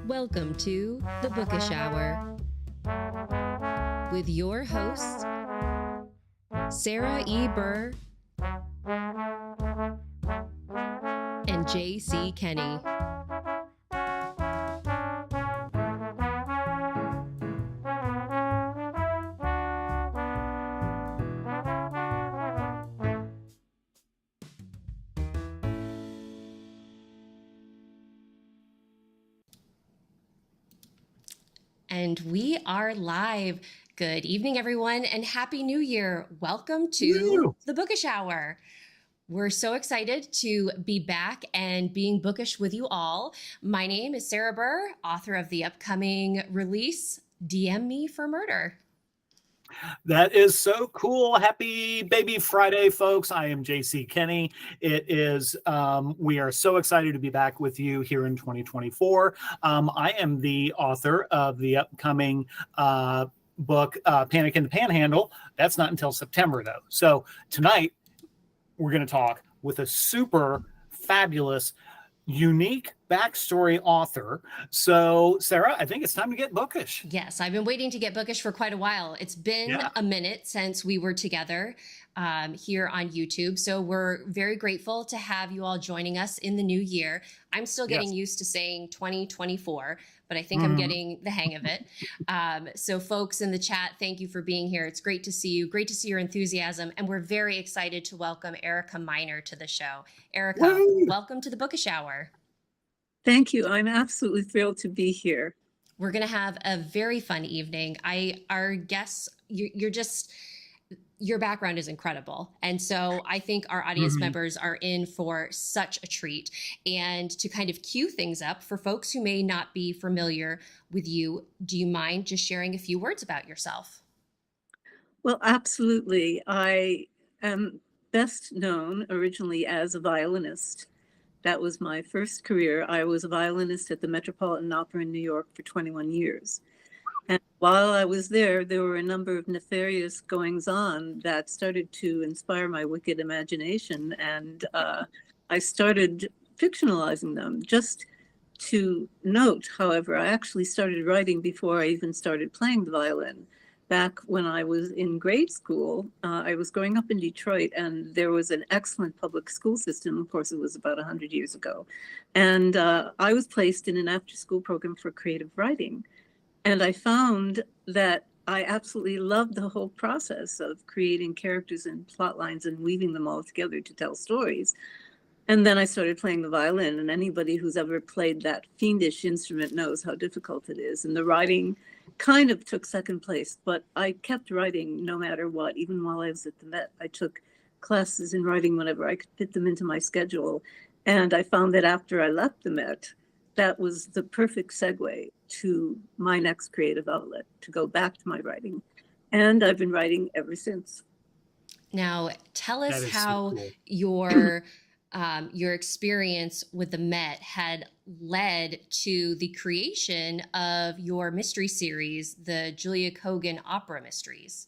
Welcome to the Bookish Hour with your hosts, Sarah E. Burr and J.C. Kenney. And we are live. Good evening, everyone, and Happy New Year. Welcome to the Bookish Hour. We're so excited to be back and being bookish with you all. My name is Sarah Burr, author of the upcoming release, DM Me for Murder. That is so cool. Happy Baby Friday, folks. I am J.C. Kenney. It is, we are so excited to be back with you here in 2024. I am the author of the upcoming book, Panic in the Panhandle. That's not until September, though. So tonight, we're going to talk with a super fabulous, unique backstory author. So, Sarah, I think it's time to get bookish. Yes, I've been waiting to get bookish for quite a while. It's been a minute since we were together here on YouTube. So we're very grateful to have you all joining us in the new year. I'm still getting used to saying 2024, but I think I'm getting the hang of it. So folks in the chat, thank you for being here. It's great to see you. Great to see your enthusiasm. And we're very excited to welcome Erica Miner to the show. Erica, welcome to the Bookish Hour. Thank you. I'm absolutely thrilled to be here. We're going to have a very fun evening. Our guests, your background is incredible. And so I think our audience members are in for such a treat. And to kind of cue things up for folks who may not be familiar with you, do you mind just sharing a few words about yourself? Well, absolutely. I am best known originally as a violinist. That was my first career. I was a violinist at the Metropolitan Opera in New York for 21 years. And while I was there, there were a number of nefarious goings-on that started to inspire my wicked imagination. And I started fictionalizing them. Just to note, however, I actually started writing before I even started playing the violin. Back when I was in grade school, I was growing up in Detroit, and there was an excellent public school system. Of course, it was about 100 years ago. And I was placed in an after-school program for creative writing. And I found that I absolutely loved the whole process of creating characters and plot lines and weaving them all together to tell stories. And then I started playing the violin, and anybody who's ever played that fiendish instrument knows how difficult it is. And the writing kind of took second place, but I kept writing no matter what. Even while I was at the Met, I took classes in writing whenever I could fit them into my schedule. And I found that after I left the Met, that was the perfect segue to my next creative outlet, to go back to my writing. And I've been writing ever since. Now, tell us how your experience with the Met had led to the creation of your mystery series, the Julia Kogan Opera Mysteries.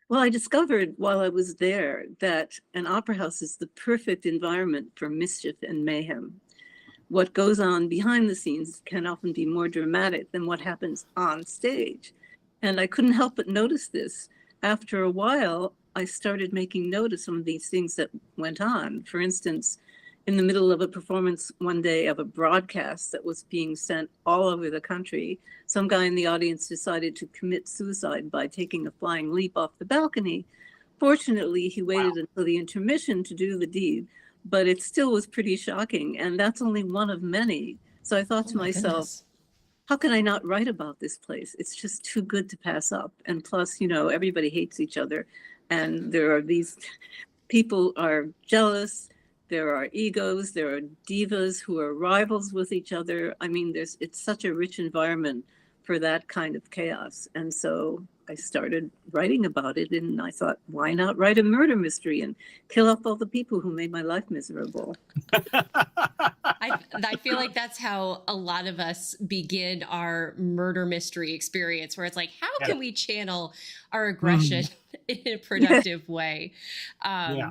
Well, I discovered while I was there that an opera house is the perfect environment for mischief and mayhem. What goes on behind the scenes can often be more dramatic than what happens on stage. And I couldn't help but notice this. After a while, I started making note of some of these things that went on. For instance, in the middle of a performance one day of a broadcast that was being sent all over the country, some guy in the audience decided to commit suicide by taking a flying leap off the balcony. Fortunately, he waited until the intermission to do the deed, but it still was pretty shocking. And that's only one of many. So I thought to myself, how can I not write about this place? It's just too good to pass up. And plus, you know, everybody hates each other. And there are these people are jealous. There are egos. There are divas who are rivals with each other. I mean, it's such a rich environment for that kind of chaos. And so I started writing about it, and I thought, why not write a murder mystery and kill off all the people who made my life miserable? I feel like that's how a lot of us begin our murder mystery experience, where it's like, how can we channel our aggression in a productive way? I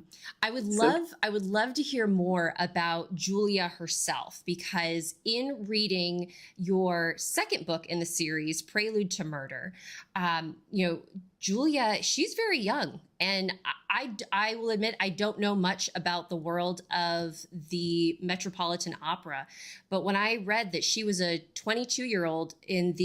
would love to hear more about Julia herself, because in reading your second book in the series, Prelude to Murder, Julia, she's very young, and I will admit I don't know much about the world of the Metropolitan Opera, but when I read that she was a 22-year-old in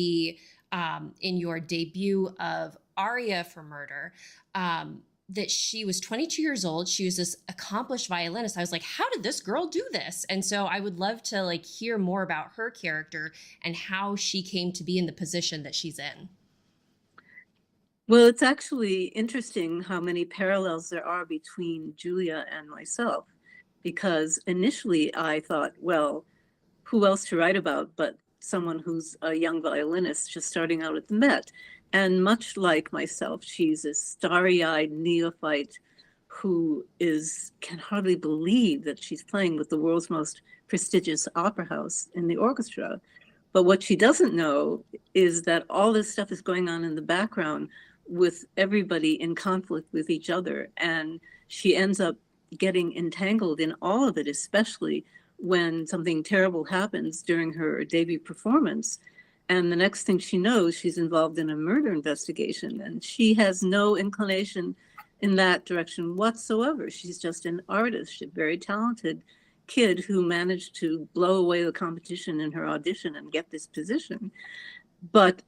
your debut of Aria for Murder, that she was 22 years old, she was this accomplished violinist, I was like, how did this girl do this? And so I would love to hear more about her character and how she came to be in the position that she's in. Well, it's actually interesting how many parallels there are between Julia and myself, because initially I thought, well, who else to write about but someone who's a young violinist just starting out at the Met? And much like myself, she's a starry-eyed neophyte who can hardly believe that she's playing with the world's most prestigious opera house in the orchestra. But what she doesn't know is that all this stuff is going on in the background with everybody in conflict with each other. And she ends up getting entangled in all of it, especially when something terrible happens during her debut performance. And the next thing she knows, she's involved in a murder investigation, and she has no inclination in that direction whatsoever. She's just an artist, a very talented kid who managed to blow away the competition in her audition and get this position. But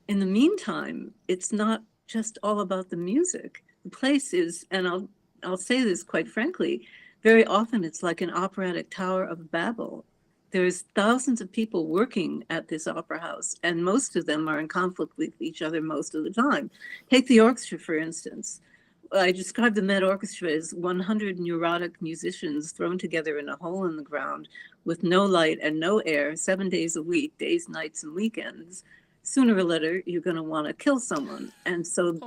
in the meantime, it's not just all about the music. The place is, and I'll say this quite frankly, very often it's like an operatic Tower of Babel. There's thousands of people working at this opera house, and most of them are in conflict with each other most of the time. Take the orchestra, for instance. I describe the Met Orchestra as 100 neurotic musicians thrown together in a hole in the ground with no light and no air, 7 days a week, days, nights, and weekends. Sooner or later, you're going to want to kill someone. And so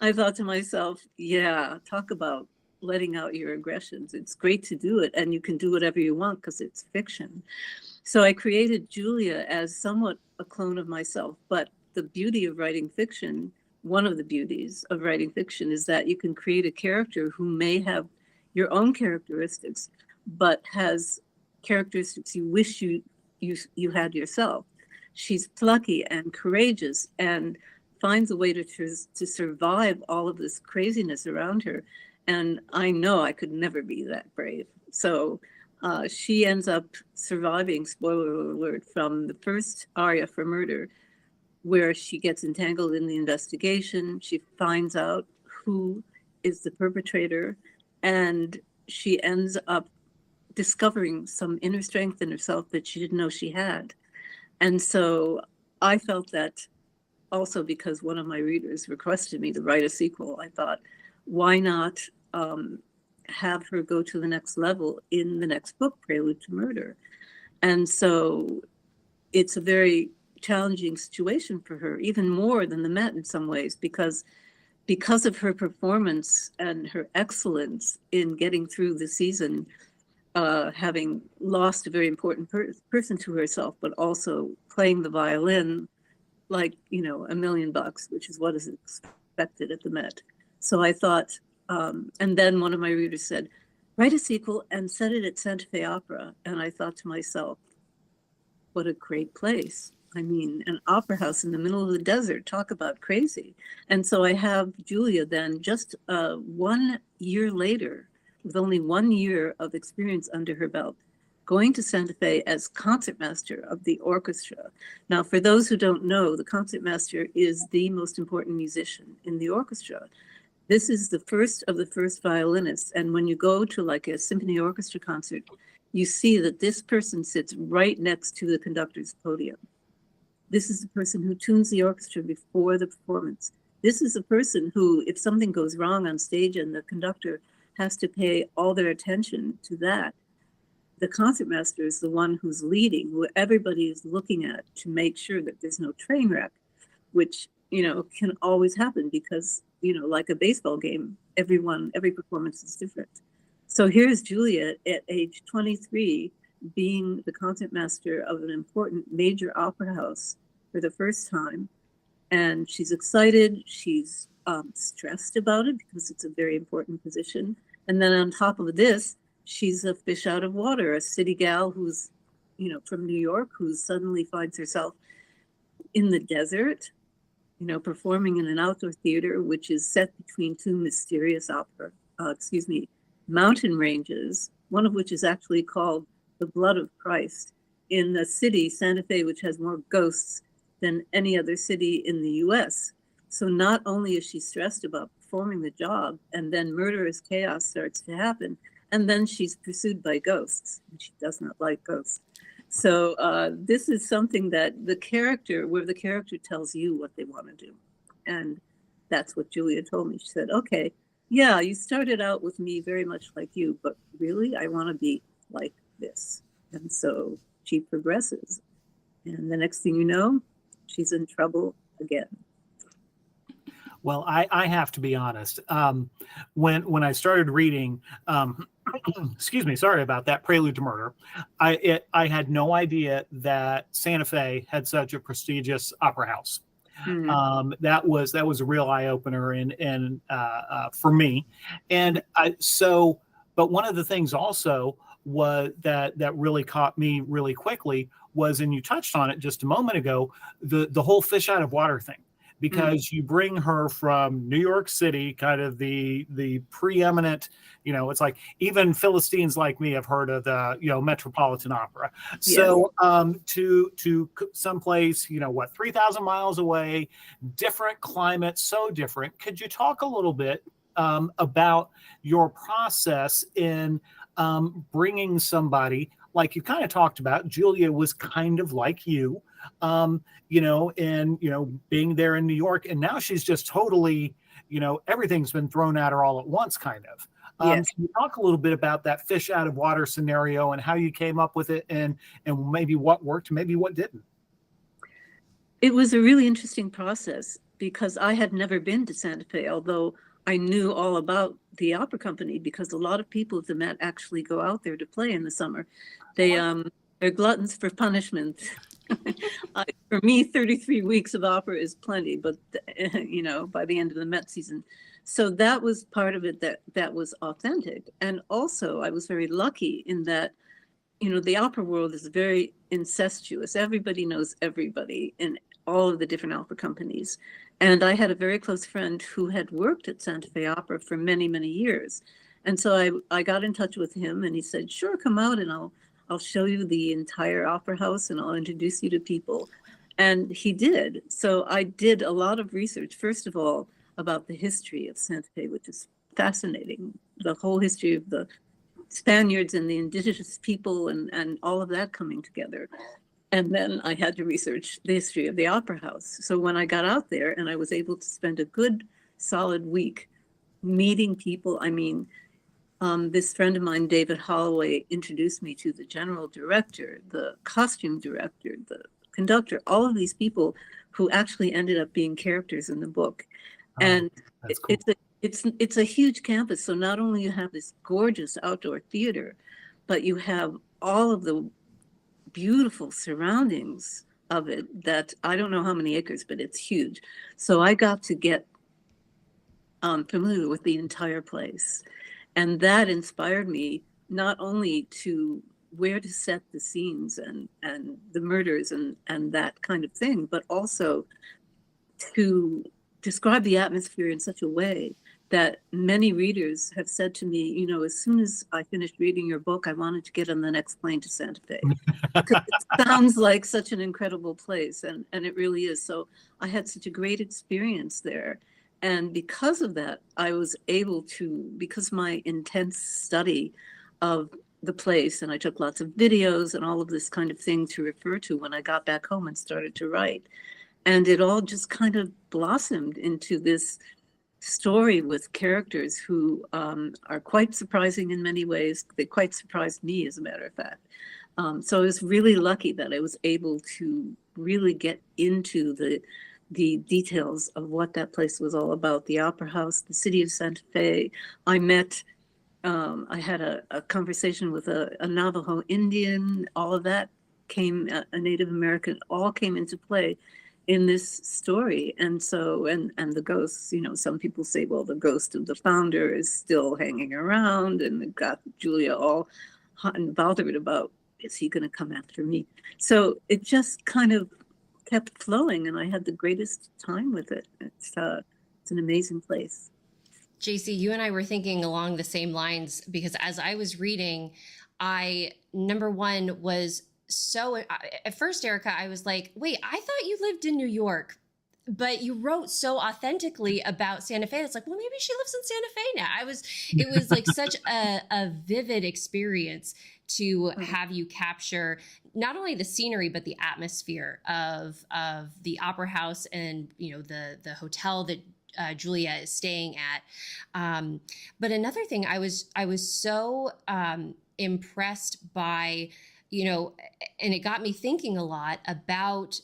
I thought to myself, yeah, talk about letting out your aggressions. It's great to do it, and you can do whatever you want because it's fiction. So I created Julia as somewhat a clone of myself. But the beauty of writing fiction, one of the beauties of writing fiction, is that you can create a character who may have your own characteristics, but has characteristics you wish you had yourself. She's plucky and courageous and finds a way to survive all of this craziness around her. And I know I could never be that brave. So she ends up surviving, spoiler alert, from the first Aria for Murder, where she gets entangled in the investigation. She finds out who is the perpetrator, and she ends up discovering some inner strength in herself that she didn't know she had. And so I felt that also because one of my readers requested me to write a sequel, I thought, why not have her go to the next level in the next book, Prelude to Murder? And so it's a very challenging situation for her, even more than the Met in some ways, because of her performance and her excellence in getting through the season, having lost a very important person to herself, but also playing the violin like, $1 million, which is what is expected at the Met. So I thought, and then one of my readers said, write a sequel and set it at Santa Fe Opera. And I thought to myself, what a great place. I mean, an opera house in the middle of the desert, talk about crazy. And so I have Julia then just 1 year later, with only 1 year of experience under her belt, going to Santa Fe as concertmaster of the orchestra. Now, for those who don't know, the concertmaster is the most important musician in the orchestra. This is the first of the first violinists. And when you go to like a symphony orchestra concert, you see that this person sits right next to the conductor's podium. This is the person who tunes the orchestra before the performance. This is the person who, if something goes wrong on stage and the conductor has to pay all their attention to that, the concertmaster is the one who's leading, who everybody is looking at to make sure that there's no train wreck, which can always happen because, like a baseball game, every performance is different. So here's Julia at age 23 being the concertmaster of an important major opera house for the first time. And she's excited, she's stressed about it because it's a very important position. And then on top of this, she's a fish out of water, a city gal who's, from New York, who suddenly finds herself in the desert, performing in an outdoor theater, which is set between two mysterious mountain ranges, one of which is actually called the Blood of Christ, in the city, Santa Fe, which has more ghosts than any other city in the US. So not only is she stressed about performing the job, and then murderous chaos starts to happen, and then she's pursued by ghosts, and she does not like ghosts. So this is something that where the character tells you what they want to do. And that's what Julia told me. She said, okay, yeah, you started out with me very much like you, but really I want to be like this. And so she progresses. And the next thing you know, she's in trouble again. Well, I have to be honest. When I started reading, excuse me, sorry about that, Prelude to Murder, I had no idea that Santa Fe had such a prestigious opera house. Mm-hmm. That was a real eye opener and for me. And but one of the things also was that really caught me really quickly was, and you touched on it just a moment ago, the whole fish out of water thing. Because you bring her from New York City, kind of the preeminent, it's like even Philistines like me have heard of the, Metropolitan Opera. Yes. So to someplace, 3,000 miles away, different climate, so different. Could you talk a little bit about your process in bringing somebody, like you kind of talked about? Julia was kind of like you. Being there in New York, and now she's just totally, everything's been thrown at her all at once, kind of. Yes. Can you talk a little bit about that fish out of water scenario and how you came up with it, and maybe what worked, maybe what didn't? It was a really interesting process because I had never been to Santa Fe, although I knew all about the opera company because a lot of people at the Met actually go out there to play in the summer. They're gluttons for punishment. For me, 33 weeks of opera is plenty, but by the end of the Met season. So that was part of it that was authentic. And also I was very lucky in that, the opera world is very incestuous. Everybody knows everybody in all of the different opera companies. And I had a very close friend who had worked at Santa Fe Opera for many, many years. And so I got in touch with him and he said, sure, come out and I'll show you the entire opera house and I'll introduce you to people. And he did. So I did a lot of research, first of all, about the history of Santa Fe, which is fascinating. The whole history of the Spaniards and the indigenous people and all of that coming together. And then I had to research the history of the opera house. So when I got out there and I was able to spend a good solid week meeting people, this friend of mine, David Holloway, introduced me to the general director, the costume director, the conductor, all of these people who actually ended up being characters in the book. Oh, and that's cool. It's a huge campus. So not only you have this gorgeous outdoor theater, but you have all of the beautiful surroundings of it that I don't know how many acres, but it's huge. So I got to get familiar with the entire place. And that inspired me not only to where to set the scenes and the murders and that kind of thing, but also to describe the atmosphere in such a way that many readers have said to me, as soon as I finished reading your book, I wanted to get on the next plane to Santa Fe. Because it sounds like such an incredible place, and it really is. So I had such a great experience there. And because of that, I was able to, because my intense study of the place, and I took lots of videos and all of this kind of thing to refer to when I got back home and started to write. And it all just kind of blossomed into this story with characters who are quite surprising in many ways. They quite surprised me, as a matter of fact. So I was really lucky that I was able to really get into the details of what that place was all about, the Opera House, the city of Santa Fe. I had a conversation with a Navajo Indian. All of that came, a Native American, all came into play in this story. And so, and the ghosts, some people say, well, the ghost of the founder is still hanging around, and it got Julia all hot and bothered about, is he going to come after me? So it just kind of kept flowing, and I had the greatest time with it. It's an amazing place. JC, you and I were thinking along the same lines, because as I was reading, number one was so, at first, Erica, I was like, wait, I thought you lived in New York, but you wrote so authentically about Santa Fe. It's like, well, maybe she lives in Santa Fe now. It was like such a vivid experience to have you capture not only the scenery, but the atmosphere of the Opera House and, the hotel that Julia is staying at. But another thing, I was so impressed by, and it got me thinking a lot about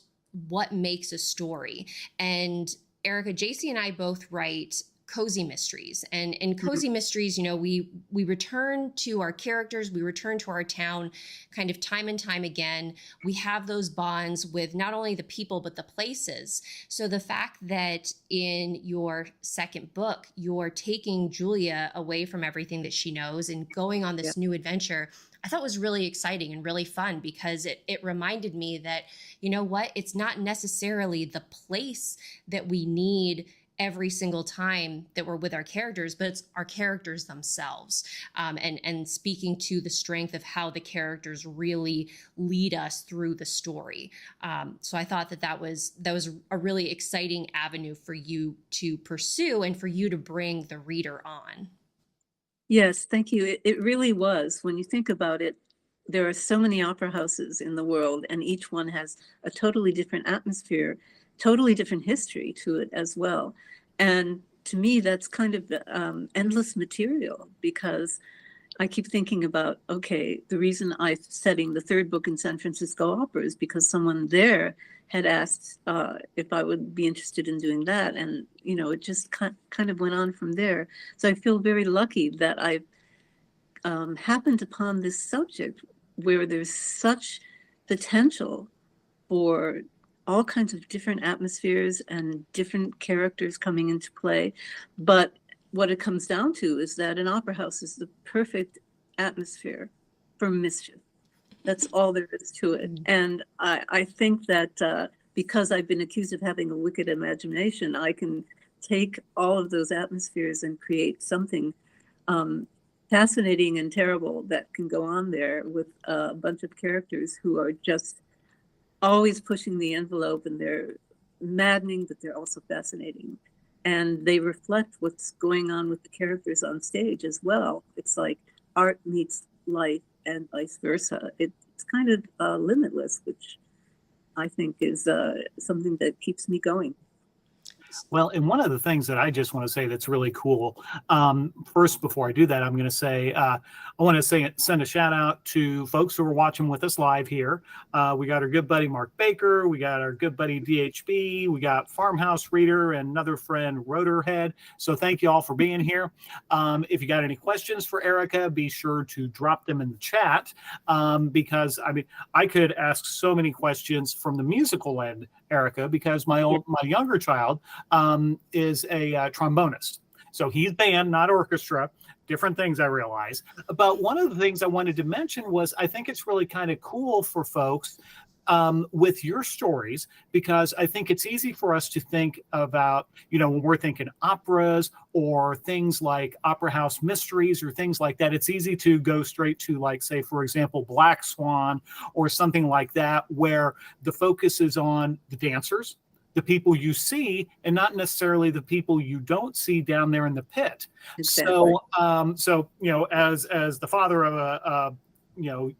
what makes a story. And Erica, JC and I both write cozy mysteries, and in cozy mysteries, we return to our characters, we return to our town kind of time and time again. We have those bonds with not only the people, but the places. So the fact that in your second book, you're taking Julia away from everything that she knows and going on this new adventure, I thought was really exciting and really fun, because it reminded me that, it's not necessarily the place that we need every single time that we're with our characters, but it's our characters themselves, and speaking to the strength of how the characters really lead us through the story. So I thought that was a really exciting avenue for you to pursue and for you to bring the reader on. Yes, thank you. It really was. When you think about it, there are so many opera houses in the world, and each one has a totally different atmosphere, totally different history to it as well. And to me, that's kind of endless material, because I keep thinking about, okay, the reason I'm setting the third book in San Francisco Opera is because someone there had asked if I would be interested in doing that. And, it just kind of went on from there. So I feel very lucky that I've happened upon this subject where there's such potential for all kinds of different atmospheres and different characters coming into play. But what it comes down to is that an opera house is the perfect atmosphere for mischief. That's all there is to it. And I think that because I've been accused of having a wicked imagination, I can take all of those atmospheres and create something fascinating and terrible that can go on there with a bunch of characters who are just always pushing the envelope, and they're maddening, but they're also fascinating. And they reflect what's going on with the characters on stage as well. It's like art meets life and vice versa. It's kind of limitless, which I think is something that keeps me going. Well, and one of the things that I just want to say that's really cool, first, before I do that, I'm going to say, I want to send a shout out to folks who are watching with us live here. We got our good buddy, Mark Baker. We got our good buddy, DHB. We got Farmhouse Reader and another friend, Rotorhead. So thank you all for being here. If you got any questions for Erica, be sure to drop them in the chat, because I could ask so many questions from the musical end, Erica, because my younger child is a trombonist. So he's band, not orchestra, different things, I realize. But one of the things I wanted to mention was I think it's really kind of cool for folks with your stories, because I think it's easy for us to think about, when we're thinking operas or things like Opera House Mysteries or things like that, it's easy to go straight to, like, say, for example, Black Swan or something like that, where the focus is on the dancers, the people you see, and not necessarily the people you don't see down there in the pit. Exactly. So as the father of a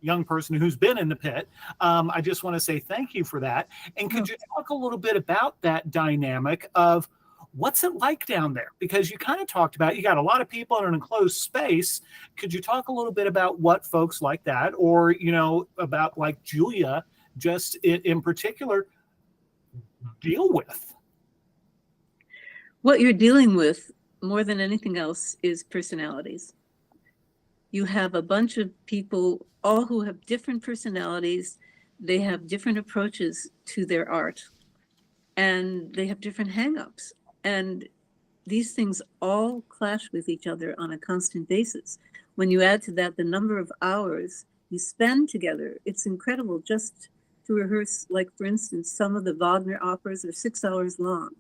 young person who's been in the pit, I just want to say thank you for that. And could you talk a little bit about that dynamic of what's it like down there? Because you kind of talked about, you got a lot of people in an enclosed space. Could you talk a little bit about what folks like that, or, about like Julia, just in particular, deal with? What you're dealing with more than anything else is personalities. You have a bunch of people, all who have different personalities. They have different approaches to their art, and they have different hangups. And these things all clash with each other on a constant basis. When you add to that the number of hours you spend together, it's incredible just to rehearse. Like, for instance, some of the Wagner operas are 6 hours long.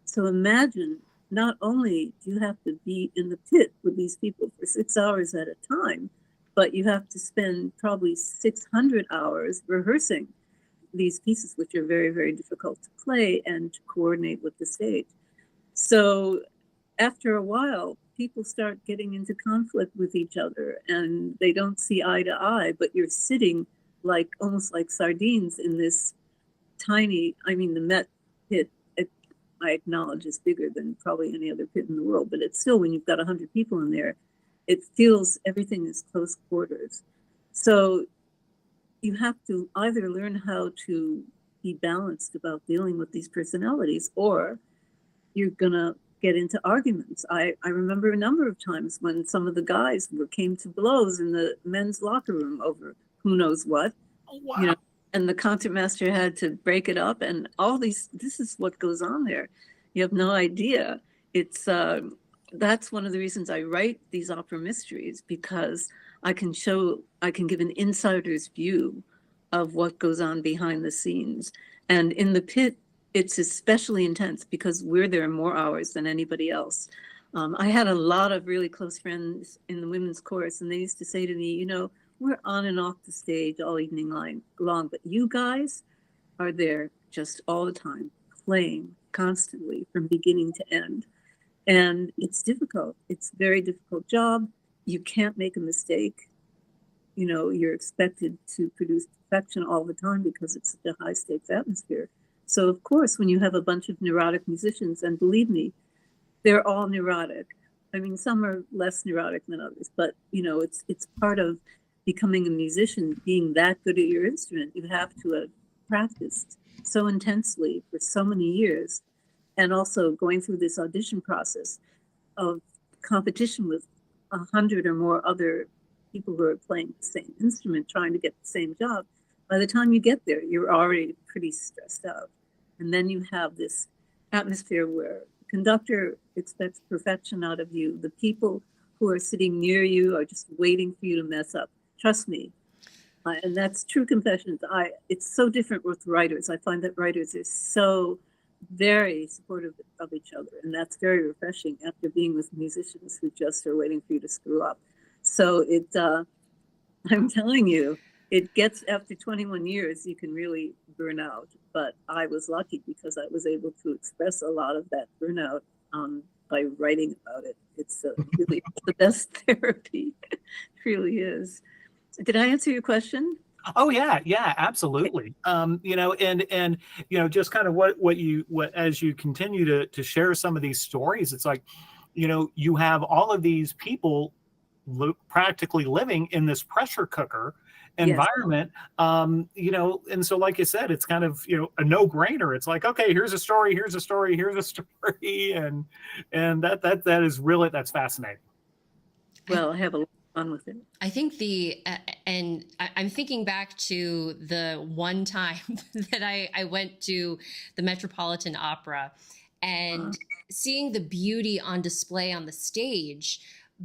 So imagine, not only do you have to be in the pit with these people for 6 hours at a time, but you have to spend probably 600 hours rehearsing these pieces, which are very, very difficult to play and to coordinate with the stage. So after a while, people start getting into conflict with each other and they don't see eye to eye, but you're sitting like almost like sardines in this tiny, I mean, the Met pit, I acknowledge, is bigger than probably any other pit in the world, but it's still, when you've got 100 people in there, it feels everything is close quarters. So you have to either learn how to be balanced about dealing with these personalities, or you're gonna get into arguments. I remember a number of times when some of the guys came to blows in the men's locker room over who knows what. Oh, wow. You know, and the concertmaster had to break it up, and all these, this is what goes on there. You have no idea. It's that's one of the reasons I write these opera mysteries, because I can give an insider's view of what goes on behind the scenes. And in the pit, it's especially intense because we're there more hours than anybody else. I had a lot of really close friends in the women's chorus, and they used to say to me, you know, we're on and off the stage all evening long, but you guys are there just all the time, playing constantly from beginning to end. And it's difficult. It's a very difficult job. You can't make a mistake. You know, you're expected to produce perfection all the time because it's such a high stakes atmosphere. So of course, when you have a bunch of neurotic musicians, and believe me, they're all neurotic. I mean, some are less neurotic than others, but you know, it's part of becoming a musician, being that good at your instrument. You have to have practiced so intensely for so many years, and also going through this audition process of competition with 100 or more other people who are playing the same instrument, trying to get the same job. By the time you get there, you're already pretty stressed out. And then you have this atmosphere where the conductor expects perfection out of you. The people who are sitting near you are just waiting for you to mess up. Trust me. And that's true confessions. It's so different with writers. I find that writers are so very supportive of each other. And that's very refreshing after being with musicians who just are waiting for you to screw up. So I'm telling you, it gets, after 21 years, you can really burn out. But I was lucky because I was able to express a lot of that burnout by writing about it. It's really the best therapy. It really is. Did I answer your question? Oh yeah, absolutely. You know, and you know, just kind of what as you continue to share some of these stories, it's like, you know, you have all of these people practically living in this pressure cooker environment. Yes. You know, and so like you said, it's kind of, you know, a no-brainer. It's like, okay, here's a story, and that is really, that's fascinating. Well, I have a lot of fun with it. I think and I'm thinking back to the one time that I went to the Metropolitan Opera and seeing the beauty on display on the stage,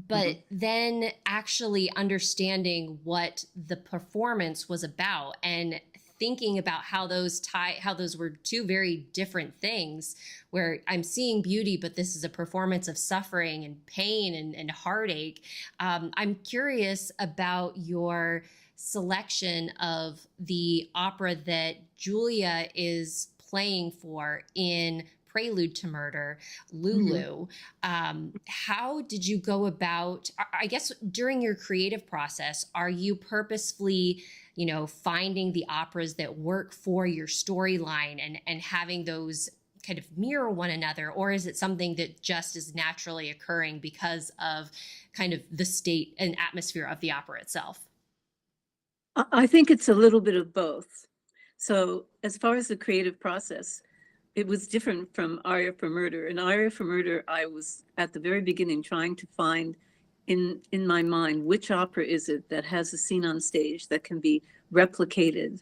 but then actually understanding what the performance was about and thinking about how those were two very different things, where I'm seeing beauty, but this is a performance of suffering and pain and heartache. I'm curious about your selection of the opera that Julia is playing for in Prelude to Murder, Lulu. How did you go about, I guess, during your creative process, are you purposefully, you know, finding the operas that work for your storyline and having those kind of mirror one another? Or is it something that just is naturally occurring because of kind of the state and atmosphere of the opera itself? I think it's a little bit of both. So as far as the creative process, it was different from Aria for Murder. In Aria for Murder, I was at the very beginning trying to find in my mind which opera is it that has a scene on stage that can be replicated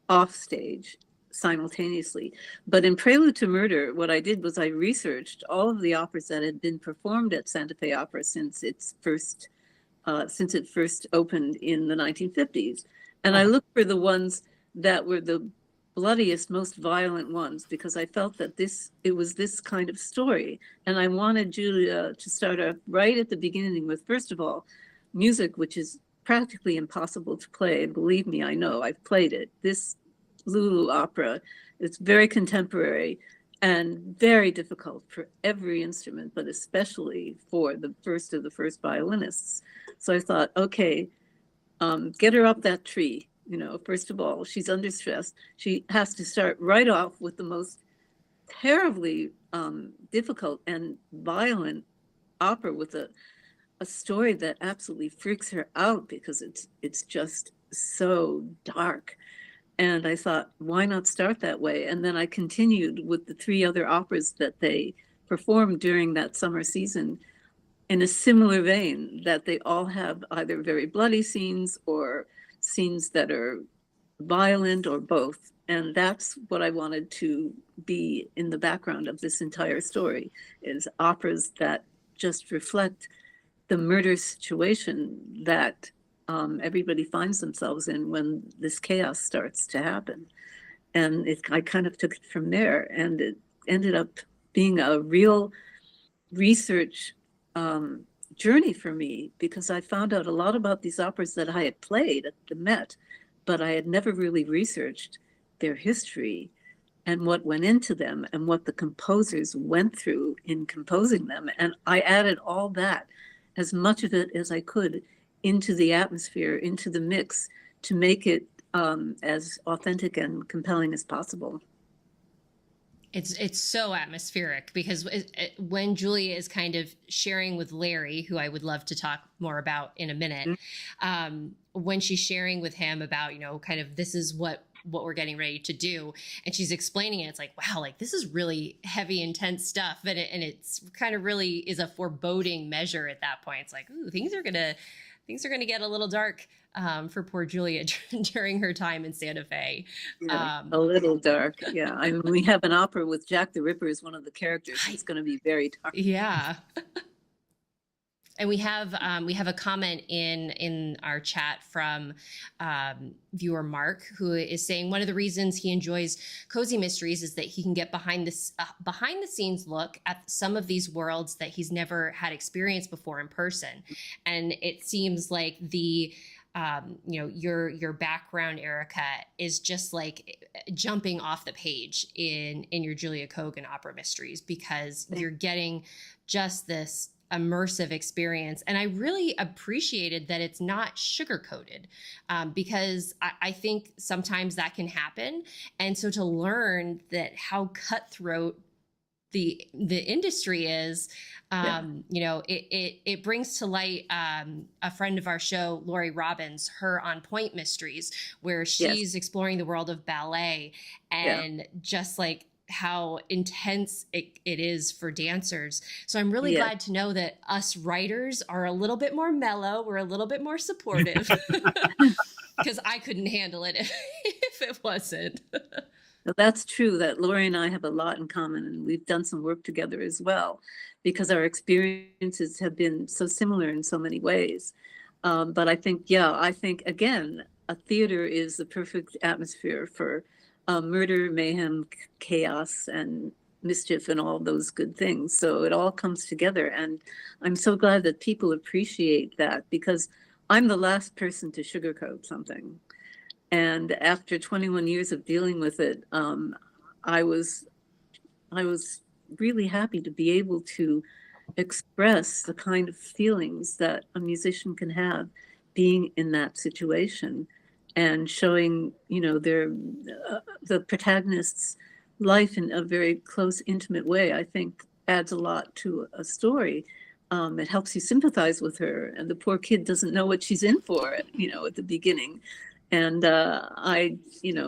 off stage simultaneously. But in Prelude to Murder, what I did was I researched all of the operas that had been performed at Santa Fe Opera since it first opened in the 1950s. And I looked for the ones that were the bloodiest, most violent ones, because I felt that it was this kind of story. And I wanted Julia to start off right at the beginning with, first of all, music, which is practically impossible to play. Believe me, I know, I've played it. This Lulu opera, it's very contemporary and very difficult for every instrument, but especially for the first of the first violinists. So I thought, okay, get her up that tree. First of all, she's under stress. She has to start right off with the most terribly difficult and violent opera with a story that absolutely freaks her out because it's just so dark. And I thought, why not start that way? And then I continued with the 3 other operas that they performed during that summer season in a similar vein, that they all have either very bloody scenes or scenes that are violent or both. And that's what I wanted to be in the background of this entire story, is operas that just reflect the murder situation that everybody finds themselves in when this chaos starts to happen. And I kind of took it from there, and it ended up being a real research journey for me, because I found out a lot about these operas that I had played at the Met, but I had never really researched their history and what went into them and what the composers went through in composing them. And I added all that, as much of it as I could, into the atmosphere, into the mix, to make it as authentic and compelling as possible. It's so atmospheric, because when Julia is kind of sharing with Larry, who I would love to talk more about in a minute, when she's sharing with him about, kind of this is what we're getting ready to do, and she's explaining it, it's like, wow, like this is really heavy, intense stuff, and it's kind of really is a foreboding measure at that point. It's like, ooh, things are gonna get a little dark for poor Julia during her time in Santa Fe. Yeah, a little dark. Yeah. I mean, we have an opera with Jack the Ripper as one of the characters. It's going to be very dark. Yeah. And we have a comment in our chat from viewer Mark, who is saying one of the reasons he enjoys Cozy Mysteries is that he can get behind the scenes look at some of these worlds that he's never had experienced before in person. And it seems like the your background, Erica, is just like jumping off the page in your Julia Cogan opera mysteries, because you're getting just this immersive experience. And I really appreciated that it's not sugar-coated, because I think sometimes that can happen. And so to learn that how cutthroat the industry is, it brings to light a friend of our show, Lori Robbins, her On Point Mysteries, where she's exploring the world of ballet and just like how intense it is for dancers. So I'm really glad to know that us writers are a little bit more mellow. We're a little bit more supportive, because I couldn't handle it if it wasn't. Well, that's true, that Lori and I have a lot in common, and we've done some work together as well, because our experiences have been so similar in so many ways. But I think, again, a theater is the perfect atmosphere for murder, mayhem, chaos, and mischief, and all those good things. So it all comes together. And I'm so glad that people appreciate that, because I'm the last person to sugarcoat something. And after 21 years of dealing with it, I was really happy to be able to express the kind of feelings that a musician can have being in that situation, and showing, the protagonist's life in a very close, intimate way. I think adds a lot to a story. It helps you sympathize with her, and the poor kid doesn't know what she's in for, at the beginning. And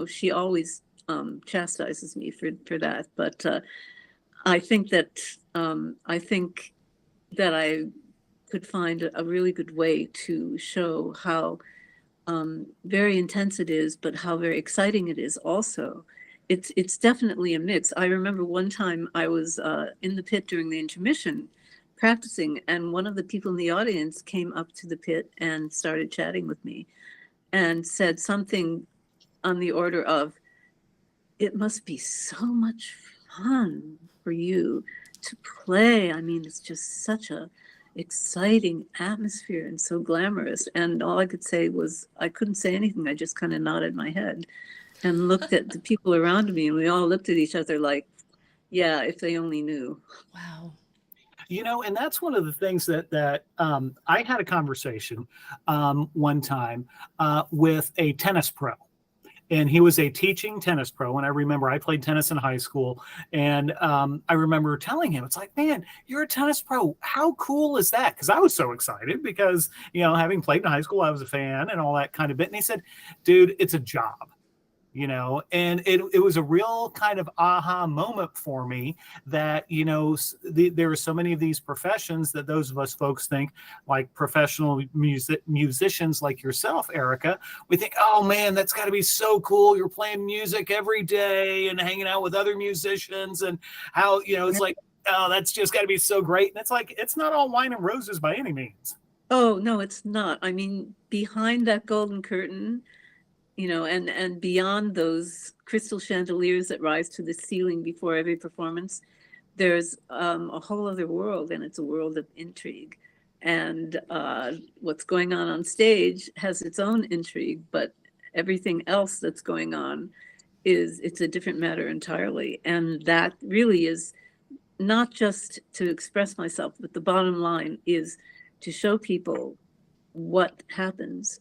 she always chastises me for that. But I think that I could find a really good way to show how very intense it is, but how very exciting it is also. It's definitely a mix. I remember one time I was in the pit during the intermission practicing, and one of the people in the audience came up to the pit and started chatting with me and said something on the order of, "It must be so much fun for you to play. I mean, it's just such a exciting atmosphere and so glamorous." And all I could say was, I couldn't say anything. I just kind of nodded my head and looked at the people around me, and we all looked at each other like, yeah, if they only knew. Wow. And that's one of the things that I had a conversation one time with a tennis pro. And he was a teaching tennis pro. And I remember I played tennis in high school. And I remember telling him, it's like, man, you're a tennis pro. How cool is that? Because I was so excited because, having played in high school, I was a fan and all that kind of bit. And he said, dude, it's a job. And it was a real kind of aha moment for me that, there are so many of these professions that those of us folks think, like professional musicians like yourself, Erica, we think, oh man, that's got to be so cool. You're playing music every day and hanging out with other musicians, and how, it's like, oh, that's just got to be so great. And it's like, it's not all wine and roses by any means. Oh, no, it's not. I mean, behind that golden curtain, and beyond those crystal chandeliers that rise to the ceiling before every performance, there's a whole other world, and it's a world of intrigue. And what's going on stage has its own intrigue, but everything else that's going on it's a different matter entirely. And that really is not just to express myself, but the bottom line is to show people what happens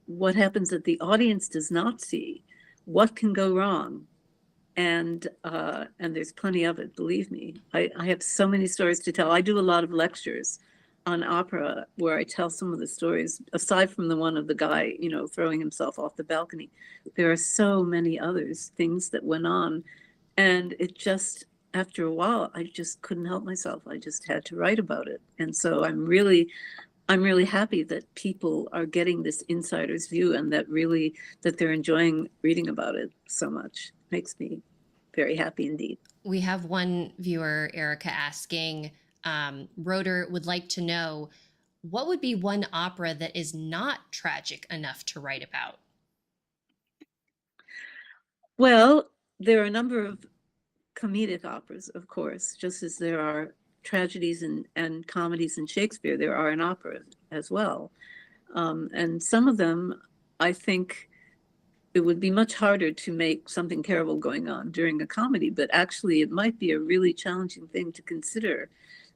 that the audience does not see, what can go wrong. And there's plenty of it, believe me. I have so many stories to tell. I do a lot of lectures on opera where I tell some of the stories, aside from the one of the guy, throwing himself off the balcony. There are so many others, things that went on. And it just, after a while, I just couldn't help myself. I just had to write about it. And so I'm really happy that people are getting this insider's view, and that they're enjoying reading about it so much. Makes me very happy indeed. We have one viewer, Erica, asking, Roeder would like to know, what would be one opera that is not tragic enough to write about? Well, there are a number of comedic operas, of course, just as there are tragedies and comedies in Shakespeare, there are in opera as well. And some of them, I think it would be much harder to make something terrible going on during a comedy, but actually it might be a really challenging thing to consider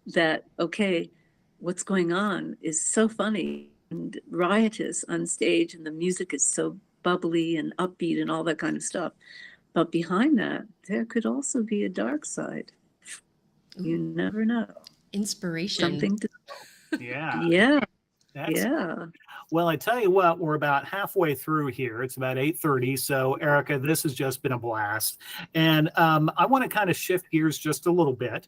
that, okay, what's going on is so funny and riotous on stage, and the music is so bubbly and upbeat and all that kind of stuff. But behind that, there could also be a dark side. You never know. Inspiration. Something to... Yeah. Yeah. That's... Yeah. Well, I tell you what, we're about halfway through here. It's about 8:30. So, Erica, this has just been a blast. And I want to kind of shift gears just a little bit.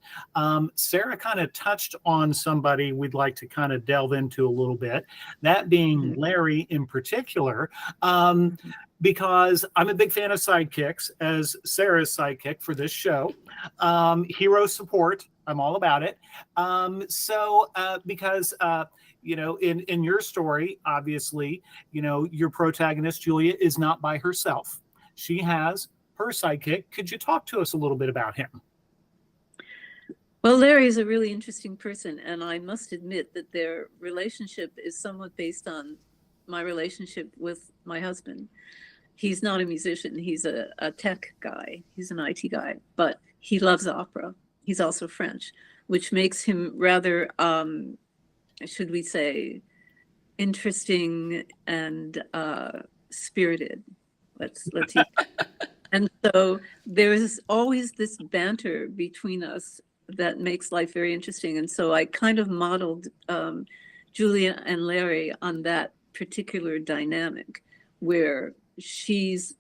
Sarah kind of touched on somebody we'd like to kind of delve into a little bit, that being Larry in particular. Because I'm a big fan of sidekicks, as Sarah's sidekick for this show. Hero support, I'm all about it. Because in your story, obviously, your protagonist, Julia, is not by herself. She has her sidekick. Could you talk to us a little bit about him? Well, Larry is a really interesting person, and I must admit that their relationship is somewhat based on my relationship with my husband. He's not a musician. He's a tech guy. He's an IT guy, but he loves opera. He's also French, which makes him rather, should we say, interesting and spirited. Let's use. And so there's always this banter between us that makes life very interesting. And so I kind of modeled Julia and Larry on that particular dynamic, where she's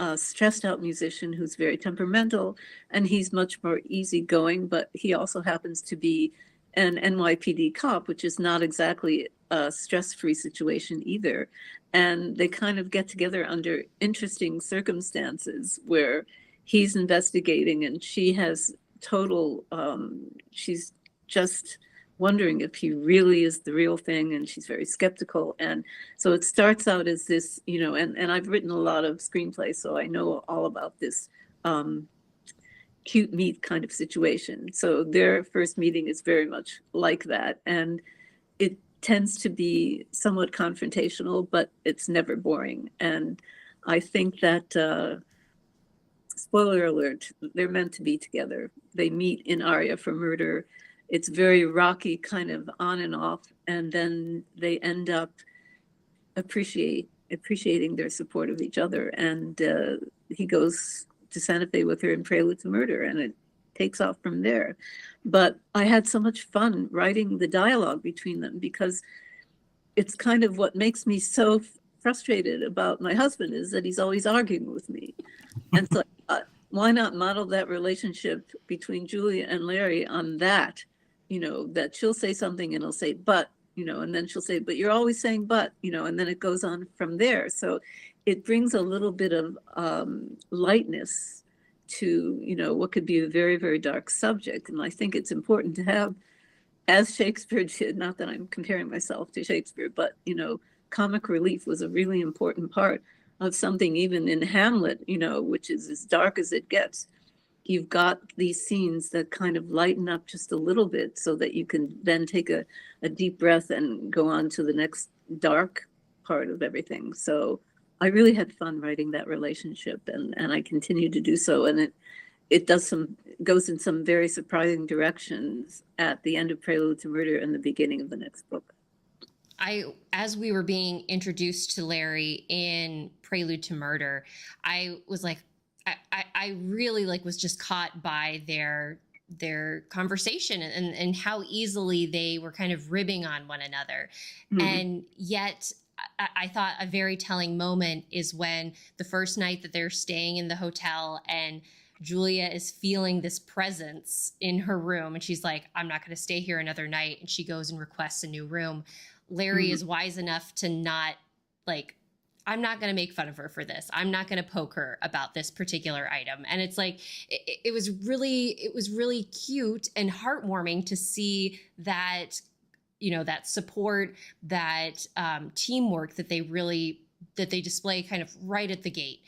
a stressed out musician who's very temperamental, and he's much more easygoing, but he also happens to be an NYPD cop, which is not exactly a stress-free situation either. And they kind of get together under interesting circumstances where he's investigating and she has total, she's just wondering if he really is the real thing, and she's very skeptical. And so it starts out as this, and I've written a lot of screenplays, so I know all about this cute meet kind of situation. So their first meeting is very much like that, and it tends to be somewhat confrontational, but it's never boring. And I think that, spoiler alert, they're meant to be together. They meet in Aria for Murder. It's very rocky, kind of on and off, and then they end up appreciating their support of each other. And he goes to Santa Fe with her in Prelude to Murder, and it takes off from there. But I had so much fun writing the dialogue between them, because it's kind of what makes me so frustrated about my husband, is that he's always arguing with me. And so why not model that relationship between Julia and Larry on that, that she'll say something and he'll say, but, and then she'll say, but you're always saying, but, and then it goes on from there. So it brings a little bit of lightness to, what could be a very, very dark subject. And I think it's important to have, as Shakespeare did, not that I'm comparing myself to Shakespeare, but, comic relief was a really important part of something. Even in Hamlet, which is as dark as it gets, you've got these scenes that kind of lighten up just a little bit so that you can then take a deep breath and go on to the next dark part of everything. So I really had fun writing that relationship, and I continue to do so. And it goes in some very surprising directions at the end of Prelude to Murder and the beginning of the next book. As we were being introduced to Larry in Prelude to Murder, I was like, I really was just caught by their conversation and how easily they were kind of ribbing on one another. Mm-hmm. And yet I thought a very telling moment is when the first night that they're staying in the hotel and Julia is feeling this presence in her room, and she's like, I'm not going to stay here another night. And she goes and requests a new room. Larry mm-hmm. is wise enough to not I'm not going to make fun of her for this. I'm not going to poke her about this particular item. And it's it was really cute and heartwarming to see that, that support, that teamwork that they display kind of right at the gate,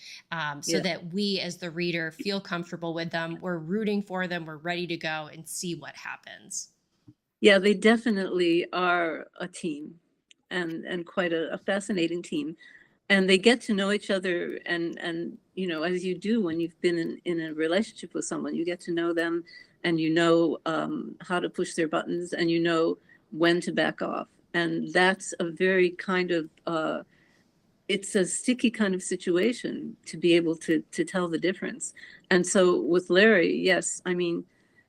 so that we as the reader feel comfortable with them. We're rooting for them. We're ready to go and see what happens. Yeah, they definitely are a team, and quite a fascinating team. And they get to know each other, and as you do when you've been in a relationship with someone, you get to know them, and how to push their buttons, and when to back off. And that's a very kind of it's a sticky kind of situation to be able to tell the difference. And so with Larry, yes, I mean,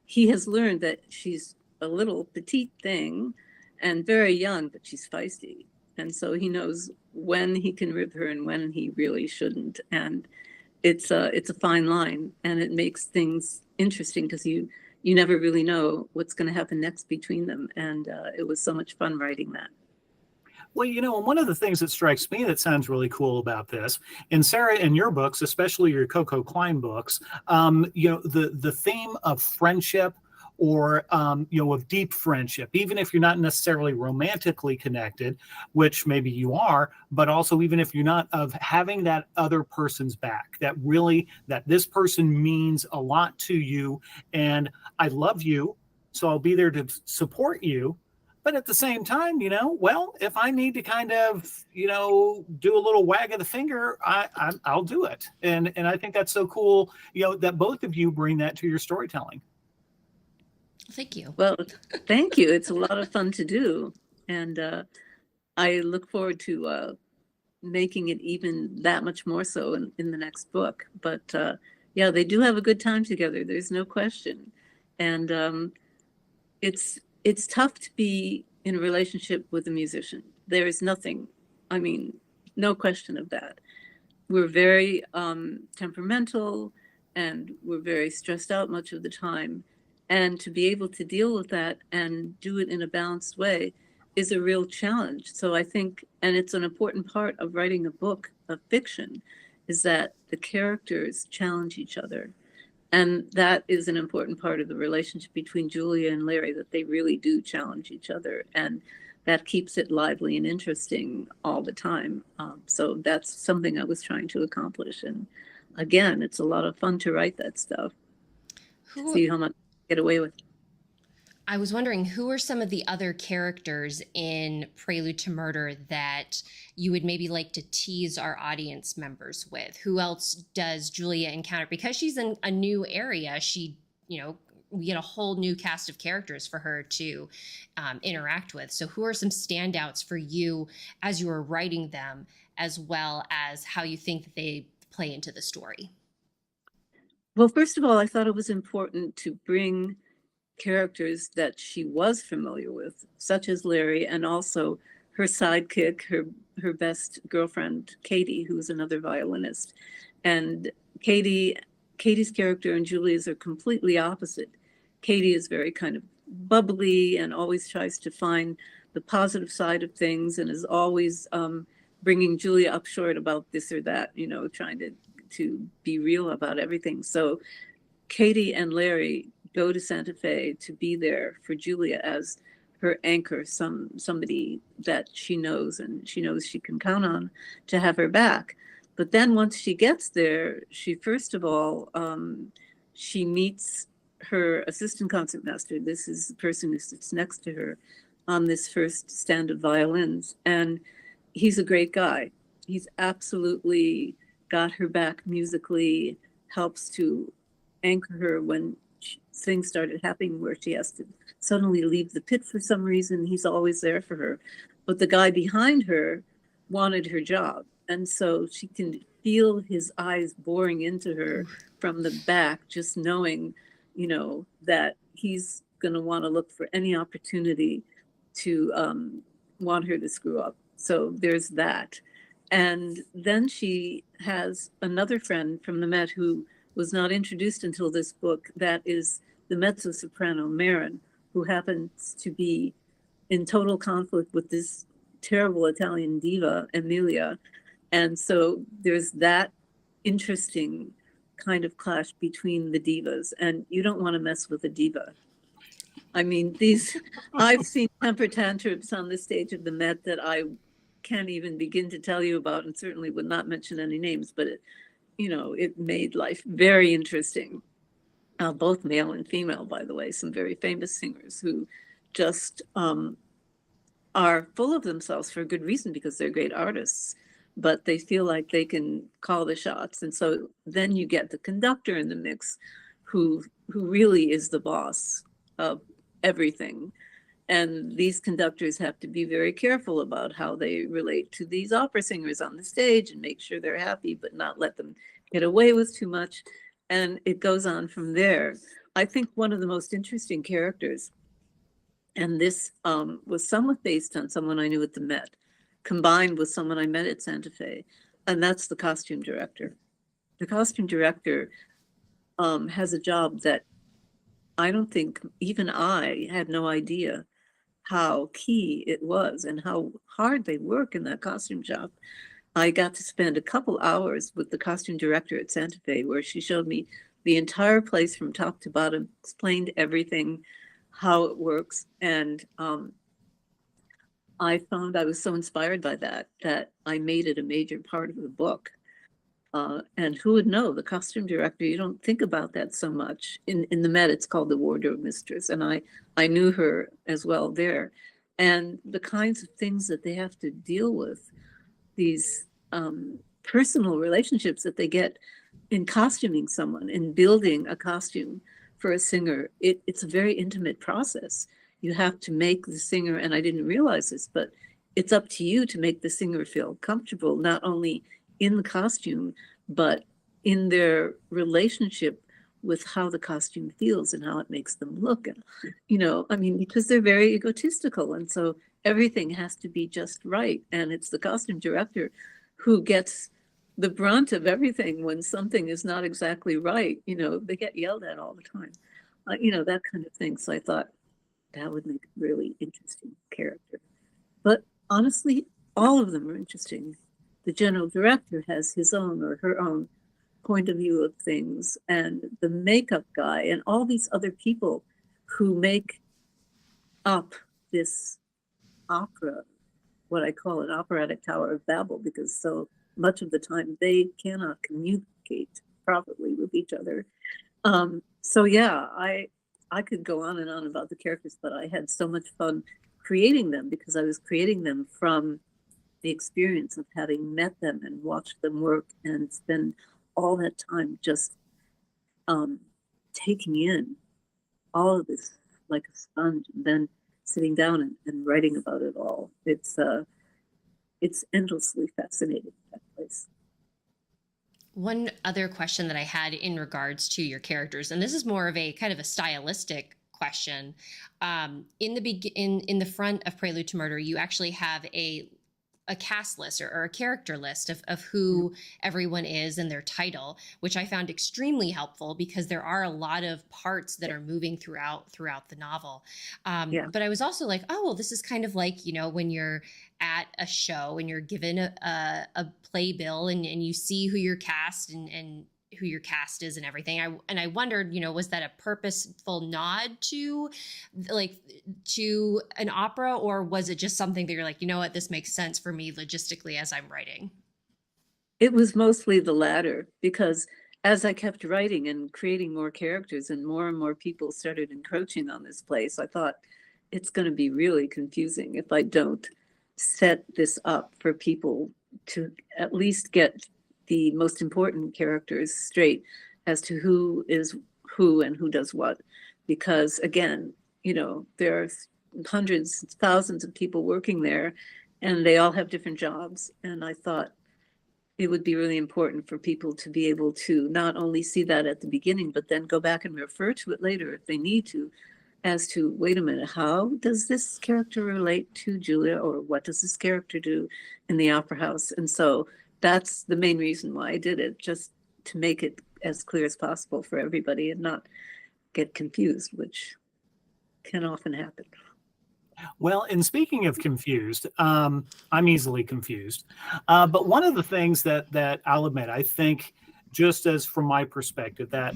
he has learned that she's a little petite thing and very young, but she's feisty. And so he knows when he can rib her and when he really shouldn't. And it's a fine line, and it makes things interesting because you never really know what's going to happen next between them. And it was so much fun writing that. Well, and one of the things that strikes me that sounds really cool about this, and Sarah, in your books, especially your Coco Klein books, the theme of friendship, or of deep friendship, even if you're not necessarily romantically connected, which maybe you are, but also even if you're not, of having that other person's back, that this person means a lot to you, and I love you, so I'll be there to support you. But at the same time, if I need to kind of, do a little wag of the finger, I'll do it. And I think that's so cool, that both of you bring that to your storytelling. Thank you. Well, thank you. It's a lot of fun to do. And I look forward to making it even that much more so in the next book. But yeah, they do have a good time together. There's no question. And it's tough to be in a relationship with a musician. There is nothing, no question of that. we're very temperamental, and we're very stressed out much of the time. And to be able to deal with that and do it in a balanced way is a real challenge. So I think, and it's an important part of writing a book of fiction, is that the characters challenge each other. And that is an important part of the relationship between Julia and Larry, that they really do challenge each other. And that keeps it lively and interesting all the time. So that's something I was trying to accomplish. And again, it's a lot of fun to write that stuff, to see how much I get away with. I was wondering, who are some of the other characters in Prelude to Murder that you would maybe like to tease our audience members with? Who else does Julia encounter? Because she's in a new area, she, we get a whole new cast of characters for her to interact with. So who are some standouts for you as you were writing them, as well as how you think that they play into the story? Well, first of all, I thought it was important to bring characters that she was familiar with, such as Larry, and also her sidekick, her best girlfriend, Katie, who's another violinist. And Katie's character and Julia's are completely opposite. Katie is very kind of bubbly and always tries to find the positive side of things, and is always bringing Julia up short about this or that, trying to be real about everything. So Katie and Larry go to Santa Fe to be there for Julia as her anchor, somebody that she knows, and she knows she can count on to have her back. But then once she gets there, she first of all, she meets her assistant concertmaster. This is the person who sits next to her on this first stand of violins. And he's a great guy. He's absolutely got her back musically, helps to anchor her when things started happening where she has to suddenly leave the pit for some reason. He's always there for her. But the guy behind her wanted her job. And so she can feel his eyes boring into her from the back, just knowing, that he's going to want to look for any opportunity to want her to screw up. So there's that. And then she has another friend from the Met who was not introduced until this book, that is the mezzo-soprano Marin, who happens to be in total conflict with this terrible Italian diva, Emilia. And so there's that interesting kind of clash between the divas, and you don't want to mess with a diva. I mean, I've seen temper tantrums on the stage of the Met that I can't even begin to tell you about, and certainly would not mention any names, but it made life very interesting. Both male and female, by the way, some very famous singers who just are full of themselves for a good reason, because they're great artists, but they feel like they can call the shots. And so then you get the conductor in the mix who really is the boss of everything. And these conductors have to be very careful about how they relate to these opera singers on the stage and make sure they're happy, but not let them get away with too much. And it goes on from there. I think one of the most interesting characters, and this was somewhat based on someone I knew at the Met, combined with someone I met at Santa Fe, and that's the costume director. The costume director has a job that I don't think even I had no idea how key it was and how hard they work in that costume shop. I got to spend a couple hours with the costume director at Santa Fe, where she showed me the entire place from top to bottom, explained everything, how it works. And I found I was so inspired by that I made it a major part of the book. And who would know, the costume director, you don't think about that so much. In the Met, it's called the wardrobe mistress. And I knew her as well there. And the kinds of things that they have to deal with, these personal relationships that they get in costuming someone, in building a costume for a singer, it's a very intimate process. You have to make the singer, and I didn't realize this, but it's up to you to make the singer feel comfortable, not only in the costume, but in their relationship with how the costume feels and how it makes them look. And, because they're very egotistical. And so everything has to be just right. And it's the costume director who gets the brunt of everything when something is not exactly right. They get yelled at all the time, that kind of thing. So I thought that would make a really interesting character. But honestly, all of them are interesting. The general director has his own or her own point of view of things, and the makeup guy and all these other people who make up this opera, what I call an operatic Tower of Babel, because so much of the time they cannot communicate properly with each other. So yeah, I could go on and on about the characters, but I had so much fun creating them because I was creating them from the experience of having met them and watched them work and spend all that time just taking in all of this like a sponge, and then sitting down and writing about it all. It's endlessly fascinating, that place. One other question that I had in regards to your characters, and this is more of a kind of a stylistic question. In the front of Prelude to Murder, you actually have a cast list or a character list of who everyone is and their title, which I found extremely helpful because there are a lot of parts that are moving throughout the novel. But I was also like, oh, well, this is kind of like, when you're at a show and you're given a playbill and you see who your cast and who your cast is and everything. I wondered, was that a purposeful nod to an opera, or was it just something that you're like, what, this makes sense for me logistically as I'm writing? It was mostly the latter, because as I kept writing and creating more characters and more people started encroaching on this place, I thought it's going to be really confusing if I don't set this up for people to at least get the most important characters straight as to who is who and who does what. Because again, there are hundreds, thousands of people working there, and they all have different jobs. And I thought it would be really important for people to be able to not only see that at the beginning, but then go back and refer to it later if they need to, as to, wait a minute, how does this character relate to Julia, or what does this character do in the opera house? And so that's the main reason why I did it, just to make it as clear as possible for everybody and not get confused, which can often happen. Well, and speaking of confused, I'm easily confused. But one of the things that I'll admit, I think, just as from my perspective, that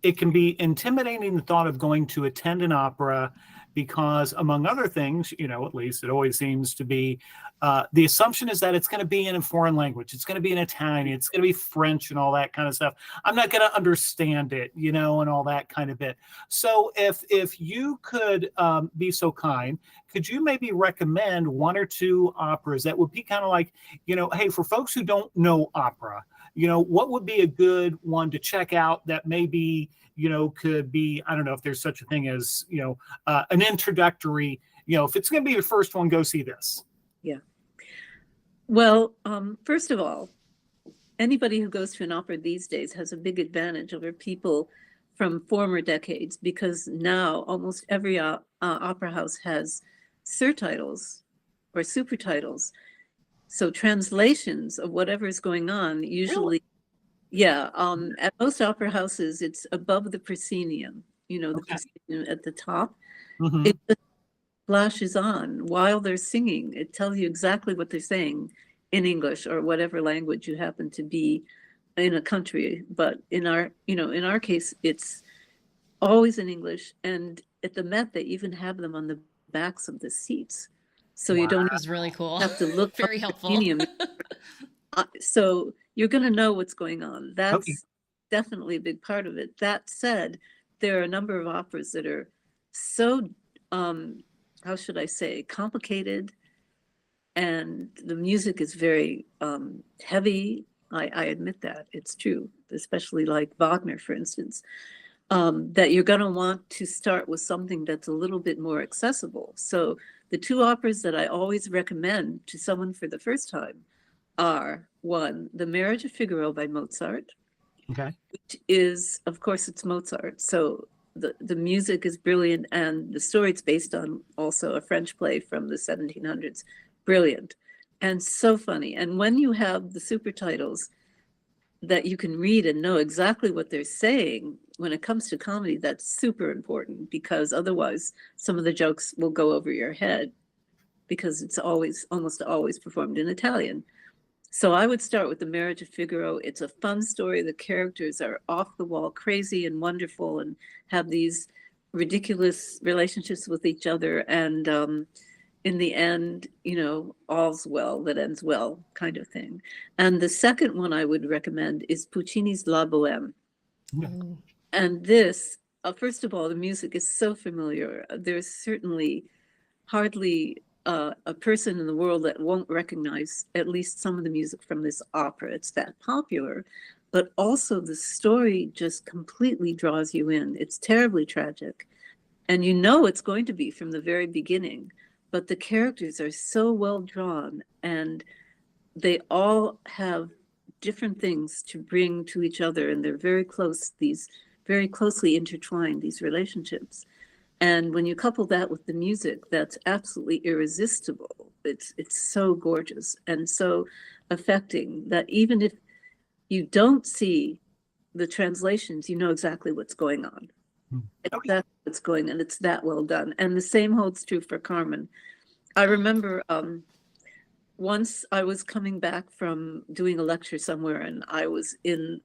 it can be intimidating, the thought of going to attend an opera, because among other things, at least it always seems to be, the assumption is that it's going to be in a foreign language. It's going to be in Italian. It's going to be French and all that kind of stuff. I'm not going to understand it, and all that kind of bit. So if you could be so kind, could you maybe recommend one or two operas that would be kind of like, hey, for folks who don't know opera, what would be a good one to check out that maybe, could be, I don't know if there's such a thing as, an introductory, if it's going to be your first one, go see this. Yeah. Well, first of all, anybody who goes to an opera these days has a big advantage over people from former decades, because now almost every opera house has surtitles or supertitles. So translations of whatever is going on usually, yeah. At most opera houses, it's above the proscenium, the proscenium at the top. Mm-hmm. It just flashes on while they're singing. It tells you exactly what they're saying in English or whatever language you happen to be in a country. But in our case, it's always in English. And at the Met, they even have them on the backs of the seats. So you don't That was really cool. have to look very helpful. So you're going to know what's going on. That's definitely a big part of it. That said, there are a number of operas that are so, how should I say, complicated, and the music is very heavy. I admit that, it's true, especially like Wagner, for instance, that you're going to want to start with something that's a little bit more accessible. So the two operas that I always recommend to someone for the first time are, one, The Marriage of Figaro by Mozart, which is, of course, it's Mozart. So the music is brilliant, and the story, it's based on also a French play from the 1700s. Brilliant. and so funny. And when you have the super titles that you can read and know exactly what they're saying, when it comes to comedy, that's super important, because otherwise some of the jokes will go over your head, because it's almost always performed in Italian. So I would start with The Marriage of Figaro. It's a fun story. The characters are off the wall, crazy and wonderful, and have these ridiculous relationships with each other. And in the end, all's well that ends well, kind of thing. And the second one I would recommend is Puccini's La Boheme. Mm. And this, first of all, the music is so familiar. There's certainly hardly a person in the world that won't recognize at least some of the music from this opera. It's that popular, but also the story just completely draws you in. It's terribly tragic, and it's going to be from the very beginning, but the characters are so well drawn, and they all have different things to bring to each other, and they're very close, these very closely intertwined, these relationships. And when you couple that with the music, that's absolutely irresistible. It's so gorgeous and so affecting that even if you don't see the translations, you know exactly what's going on. That's what's going on. It's that well done. And the same holds true for Carmen. I remember once I was coming back from doing a lecture somewhere, and I was in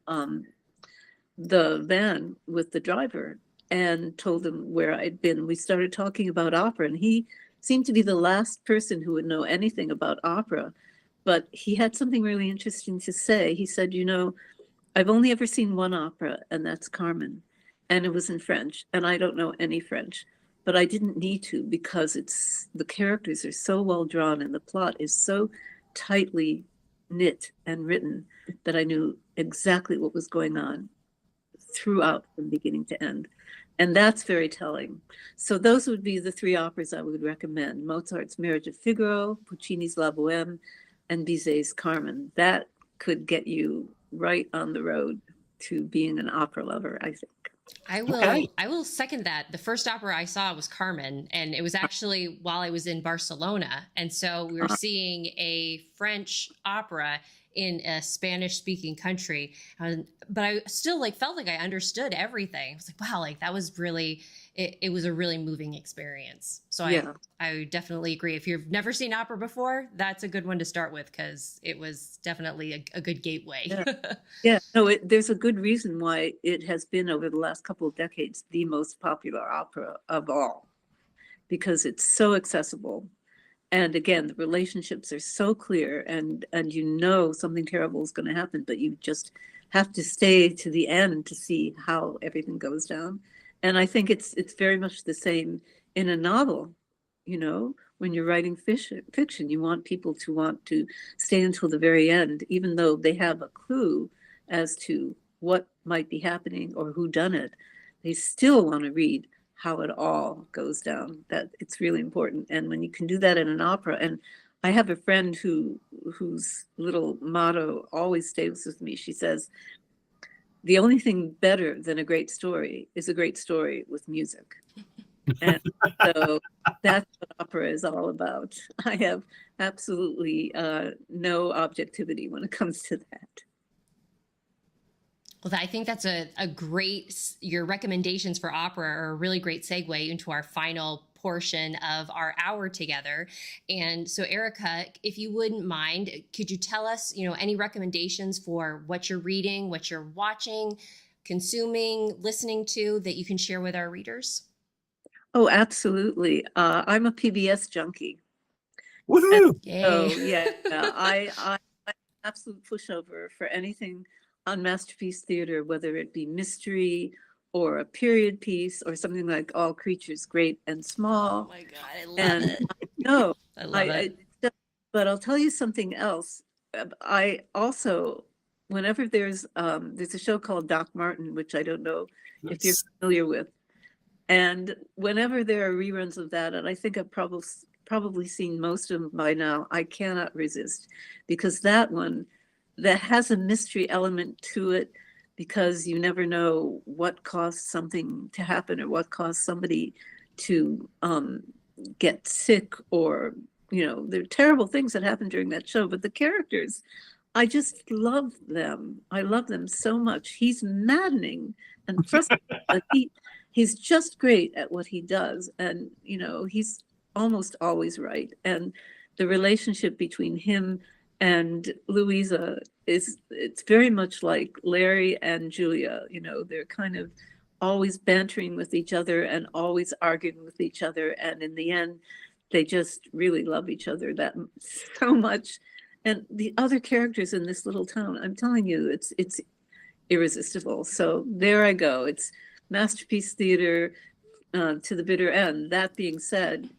the van with the driver and told him where I'd been. We started talking about opera, and he seemed to be the last person who would know anything about opera, but he had something really interesting to say. He said, I've only ever seen one opera, and that's Carmen, and it was in French, and I don't know any French, but I didn't need to, because the characters are so well drawn and the plot is so tightly knit and written that I knew exactly what was going on throughout from beginning to end. And that's very telling. So those would be the three operas I would recommend: Mozart's Marriage of Figaro, Puccini's La Boheme, and Bizet's Carmen. That could get you right on the road to being an opera lover, I think. I will second that. The first opera I saw was Carmen, and it was actually while I was in Barcelona. And so we were seeing a French opera in a Spanish speaking country. But I still felt like I understood everything. I was like, wow, that was really, it was a really moving experience. So yeah. I definitely agree. If you've never seen opera before, that's a good one to start with, because it was definitely a good gateway. Yeah. No, there's a good reason why it has been, over the last couple of decades, the most popular opera of all, because it's so accessible. And again, the relationships are so clear, and something terrible is going to happen, but you just have to stay to the end to see how everything goes down. And I think it's very much the same in a novel. When you're writing fiction, you want people to want to stay until the very end, even though they have a clue as to what might be happening or who done it. They still want to read how it all goes down. That it's really important. And when you can do that in an opera, and I have a friend whose little motto always stays with me. She says, the only thing better than a great story is a great story with music. And so that's what opera is all about. I have absolutely no objectivity when it comes to that. Well, I think that's a great, your recommendations for opera are a really great segue into our final portion of our hour together. And so, Erica, if you wouldn't mind, could you tell us, any recommendations for what you're reading, what you're watching, consuming, listening to, that you can share with our readers? Oh, absolutely. I'm a PBS junkie. Woohoo! So yeah, I absolute pushover for anything on Masterpiece Theater, whether it be mystery or a period piece or something like All Creatures Great and Small. Oh my God, I love it. No, I love it. But I'll tell you something else. I also, whenever there's a show called Doc Martin, which I don't know if you're familiar with, and whenever there are reruns of that, and I think I've probably seen most of them by now, I cannot resist, because that one, that has a mystery element to it, because you never know what caused something to happen or what caused somebody to get sick or there are terrible things that happen during that show, but the characters, I just love them. I love them so much. He's maddening and frustrating, but he's just great at what he does. And, he's almost always right. And the relationship between him and Louisa it's very much like Larry and Julia. They're kind of always bantering with each other and always arguing with each other. And in the end, they just really love each other that so much. And the other characters in this little town, I'm telling you, it's irresistible. So there I go. It's Masterpiece Theater to the bitter end. That being said,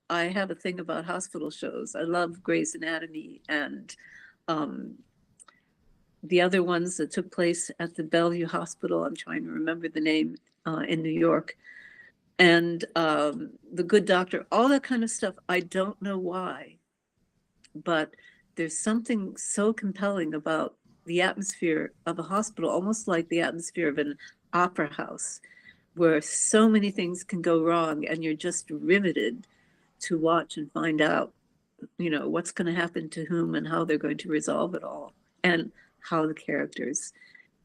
I have a thing about hospital shows. I love Grey's Anatomy and the other ones that took place at the Bellevue Hospital. I'm trying to remember the name in New York. And The Good Doctor, all that kind of stuff. I don't know why, but there's something so compelling about the atmosphere of a hospital, almost like the atmosphere of an opera house, where so many things can go wrong and you're just riveted to watch and find out, what's going to happen to whom and how they're going to resolve it all and how the characters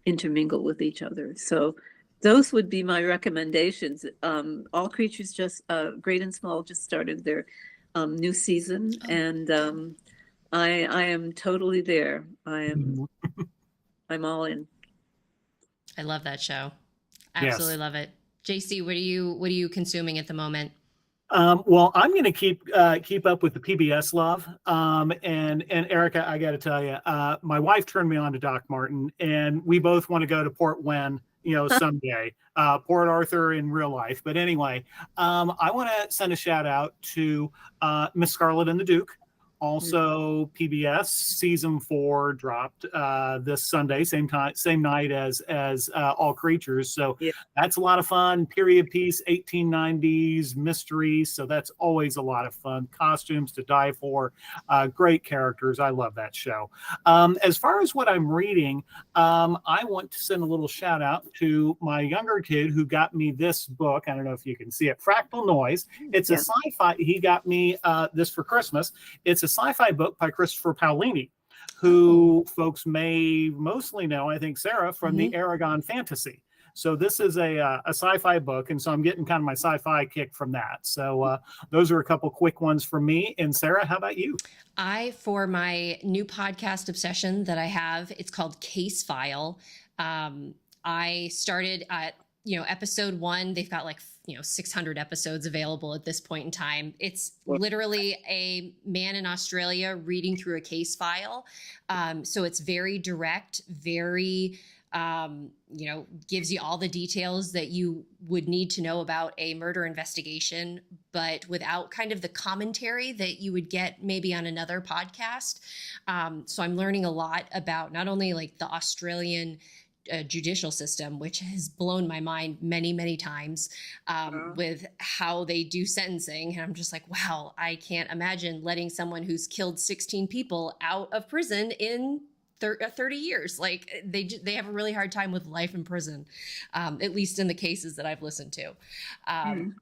intermingle with each other. So those would be my recommendations. All Creatures Great and Small just started their new season, and I am totally there. I'm all in. I love that show. Absolutely love it. JC, what are you consuming at the moment? Well, I'm going to keep up with the PBS love. And Erica, I got to tell you, my wife turned me on to Doc Martin, and we both want to go to Port Wynn, someday, Port Arthur in real life. But anyway, I want to send a shout out to Miss Scarlet and the Duke. Also, PBS season 4 dropped this Sunday, same night as All Creatures. So that's a lot of fun. Period piece, 1890s mysteries. So that's always a lot of fun. Costumes to die for. Great characters. I love that show. As far as what I'm reading, I want to send a little shout out to my younger kid who got me this book. I don't know if you can see it. Fractal Noise. It's a sci-fi. He got me this for Christmas. It's a sci-fi book by Christopher Paolini, who folks may mostly know, I think, Sarah, from the Aragon Fantasy. So this is a sci-fi book, and so I'm getting kind of my sci-fi kick from that. So those are a couple quick ones from me. And Sarah, how about you? For my new podcast obsession that I have, it's called Case File. I started at episode 1. They've got 600 episodes available at this point in time. It's literally a man in Australia reading through a case file. So it's very direct, very, gives you all the details that you would need to know about a murder investigation, but without kind of the commentary that you would get maybe on another podcast. So I'm learning a lot about not only the Australian judicial system, which has blown my mind many, many times with how they do sentencing. And I'm just like, wow, I can't imagine letting someone who's killed 16 people out of prison in 30 years. They have a really hard time with life in prison, at least in the cases that I've listened to.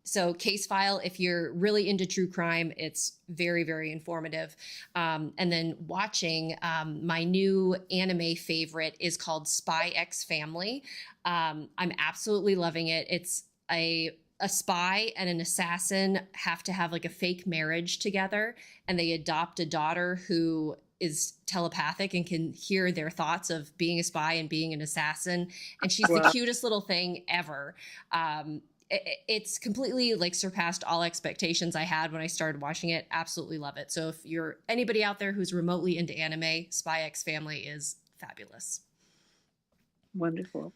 So Case File, if you're really into true crime, it's very, very informative. And then watching my new anime favorite is called Spy X Family. I'm absolutely loving it. It's a spy and an assassin have to have a fake marriage together, and they adopt a daughter who is telepathic and can hear their thoughts of being a spy and being an assassin. And she's the cutest little thing ever. It's completely surpassed all expectations I had when I started watching it. Absolutely love it. So if you're anybody out there who's remotely into anime, Spy X Family is fabulous. Wonderful.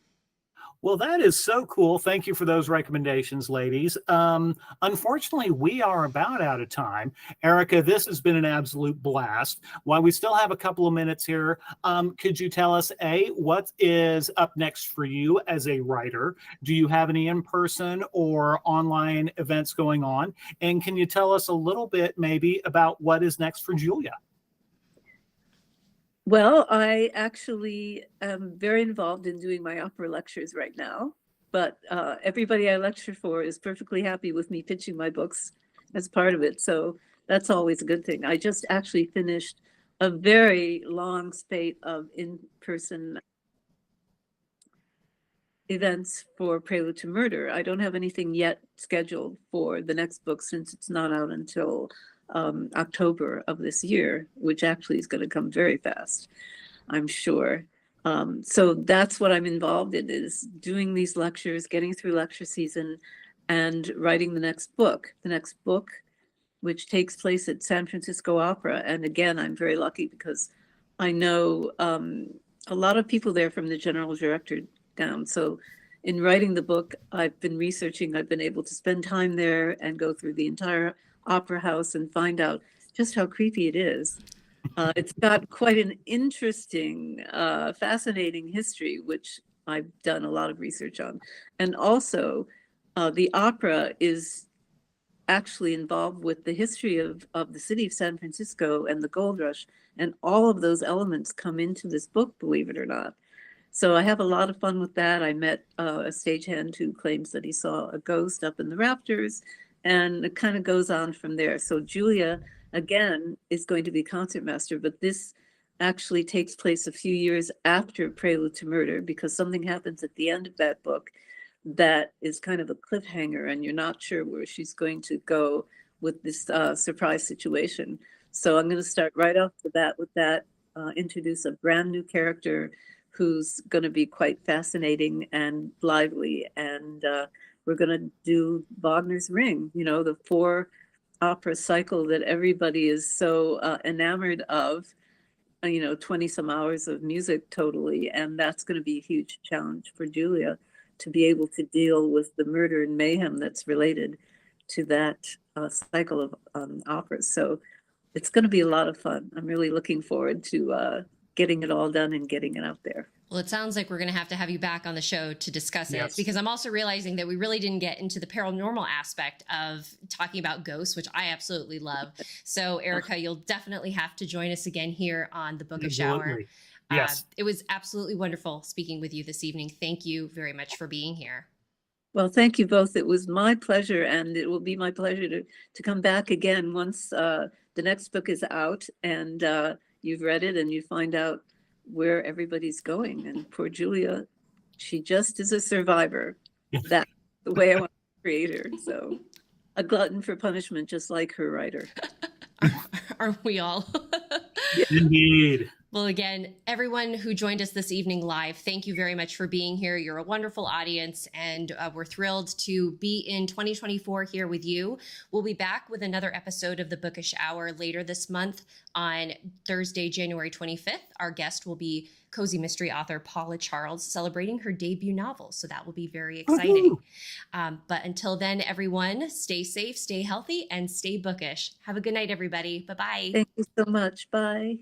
Well, that is so cool. Thank you for those recommendations, ladies. Unfortunately, we are about out of time. Erica, this has been an absolute blast. While we still have a couple of minutes here, could you tell us, what is up next for you as a writer? Do you have any in-person or online events going on? And can you tell us a little bit maybe about what is next for Julia? Well, I actually am very involved in doing my opera lectures right now, but everybody I lecture for is perfectly happy with me pitching my books as part of it. So that's always a good thing. I just actually finished a very long spate of in-person events for Prelude to Murder. I don't have anything yet scheduled for the next book since it's not out until October of this year, which actually is going to come very fast, I'm sure. So that's what I'm involved in, is doing these lectures, getting through lecture season, and writing the next book. The next book, which takes place at San Francisco Opera. And again, I'm very lucky because I know a lot of people there from the general director down. So in writing the book, I've been researching, I've been able to spend time there and go through the entire opera house and find out just how creepy it is. It's got quite an interesting, fascinating history, which I've done a lot of research on. And also, the opera is actually involved with the history of the city of San Francisco and the gold rush. And all of those elements come into this book, believe it or not. So I have a lot of fun with that. I met a stagehand who claims that he saw a ghost up in the rafters, and it kind of goes on from there. So Julia, again, is going to be concertmaster, but this actually takes place a few years after Prelude to Murder, because something happens at the end of that book that is kind of a cliffhanger, and you're not sure where she's going to go with this surprise situation. So I'm going to start right off the bat with that, introduce a brand new character who's going to be quite fascinating and lively. And we're going to do Wagner's Ring, you know, the 4-opera cycle that everybody is so enamored of, you know, 20 some hours of music totally. And that's going to be a huge challenge for Julia to be able to deal with the murder and mayhem that's related to that cycle of operas. So it's going to be a lot of fun. I'm really looking forward to getting it all done and getting it out there. Well, it sounds like we're going to have you back on the show to discuss Yes. it, because I'm also realizing that we really didn't get into the paranormal aspect of talking about ghosts, which I absolutely love. So, Erica, you'll definitely have to join us again here on the Bookish Hour. Absolutely. Yes. It was absolutely wonderful speaking with you this evening. Thank you very much for being here. Well, thank you both. It was my pleasure, and it will be my pleasure to come back again once the next book is out and you've read it and you find out where everybody's going. And poor Julia, she just is a survivor. That's the way I want to create her. So a glutton for punishment, just like her writer. Aren't we all? Indeed. Well, again, everyone who joined us this evening live, thank you very much for being here. You're a wonderful audience, and we're thrilled to be in 2024 here with you. We'll be back with another episode of the Bookish Hour later this month on Thursday, January 25th. Our guest will be cozy mystery author Paula Charles, celebrating her debut novel. So that will be very exciting. But until then, everyone, stay safe, stay healthy, and stay bookish. Have a good night, everybody. Bye-bye. Thank you so much. Bye.